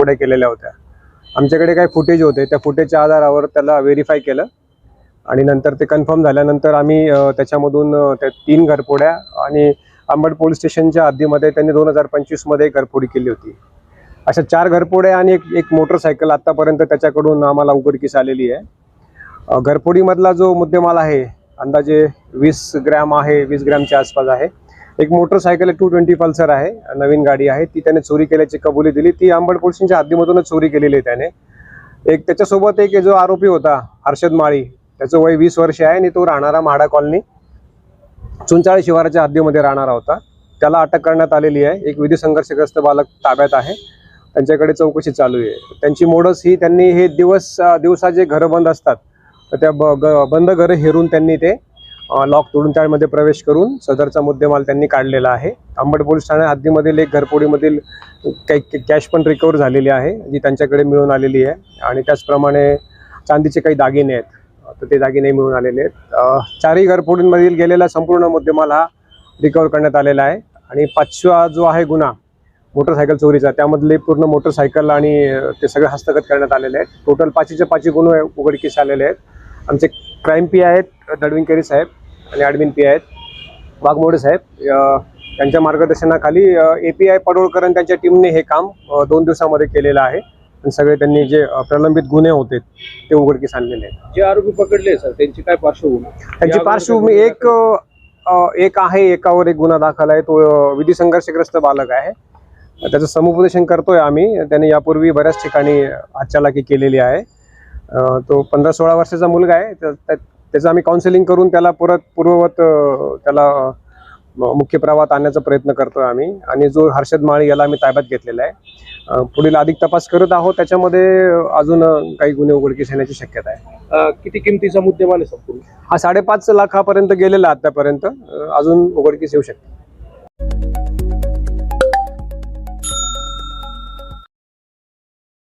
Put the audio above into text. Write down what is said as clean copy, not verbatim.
घरफोड्या केलेल्या होत्या। आमच्याकडे काही फुटेज होते, त्या फुटेजच्या आधारावर त्याला व्हेरीफाय केलं आणि नंतर ते कन्फर्म झाल्यानंतर आम्ही त्याच्यामधून त्या 3 घरफोड्या आणि अंबड पोलीस स्टेशनच्या हद्दीमध्ये त्यांनी 2025 मध्ये घरफोडी केली होती। अशा 4 घरफोड्या आणि एक मोटरसायकल आतापर्यंत त्याच्याकडून आम्हाला उघडकीस आलेली आहे। घरफोडीमधला जो मुद्देमाल आहे अंदाजे 20 ग्रॅम आहे, 20 ग्रॅमच्या आसपास आहे। एक मोटरसायकल 220 पल्सर आहे, नवीन गाडी आहे, ती त्याने चोरी केल्याची कबुली दिली। ती अंबड पोलीस स्टेशनच्या हद्दीमधूनच चोरी केलेली आहे त्याने। एक त्याच्यासोबत एक जो आरोपी होता हर्षद माळी, त्याचं वय 20 वर्ष आहे आणि तो राहणारा म्हाडा कॉलनी चुंचाळे शिवाराच्या हद्दीमध्ये राहणारा होता। त्याला अटक करण्यात आलेली आहे। एक विधी संघर्षग्रस्त बालक ताब्यात आहे, त्यांच्याकडे चौकशी चालू आहे। त्यांची मोडस ही त्यांनी हे दिवसा जे घरं बंद असतात तर त्या बंद घरं हेरून त्यांनी ते लॉक तोडून त्यामध्ये प्रवेश करून सदरचा मुद्देमाल त्यांनी काढलेला आहे। अंबड पोलीस ठाणे हद्दीमधील एक घरफोडीमधील काही कॅश पण रिकवर झालेली आहे, जी त्यांच्याकडे मिळून आलेली आहे आणि त्याचप्रमाणे चांदीचे काही दागिने आहेत, तर ते दागिने मिळून आलेले आहेत। 4ही घरफोडींमधील गेलेला संपूर्ण मुद्देमाल हा रिकवर करण्यात आलेला आहे आणि 5वा जो आहे गुन्हा मोटरसायकल चोरीचा, त्यामधले पूर्ण मोटरसायकल आणि ते सगळे हस्तगत करण्यात आलेले आहेत। टोटल 5चे 5 गुन्हे उघडकीस आलेले आहेत। आमचे क्राईम पी आहेत दडविंकेरी साहेब आणि ॲडमिन पी आहेत वाघमोडे साहेब, त्यांच्या मार्गदर्शनाखाली API पडोळकर आणि त्यांच्या टीमने हे काम 2 दिवसामध्ये केलेलं आहे आणि सगळे त्यांनी जे प्रलंबित गुन्हे होते ते उघडकीस आणलेले आहेत। जे आरोपी पकडले सर त्यांची काय पार्श्वभूमी? त्यांची पार्श्वभूमी एक आहे, एकावर एक गुन्हा दाखल आहे, तो विधी संघर्षग्रस्त बालक आहे। त्याचं समुपदेशन करतोय आम्ही। त्याने यापूर्वी बऱ्याच ठिकाणी हातचालाकी केलेली आहे। तो 15-16 वर्षाचा मुलगा आहे। त्याचं आम्ही काउन्सिलिंग करून त्याला पूर्ववत त्याला मुख्य प्रवाहात आणण्याचा प्रयत्न करतोय आम्ही आणि जो हर्षद माळी याला आम्ही ताब्यात घेतलेला आहे। पुढील अधिक तपास करत आहोत, त्याच्यामध्ये अजून काही गुन्हे उघडकीस येण्याची शक्यता आहे। किती किमतीचा मुद्देमाल आहे संपूर्ण? हा 5.5 लाखापर्यंत गेलेला आतापर्यंत, अजून उघडकीस येऊ शकते।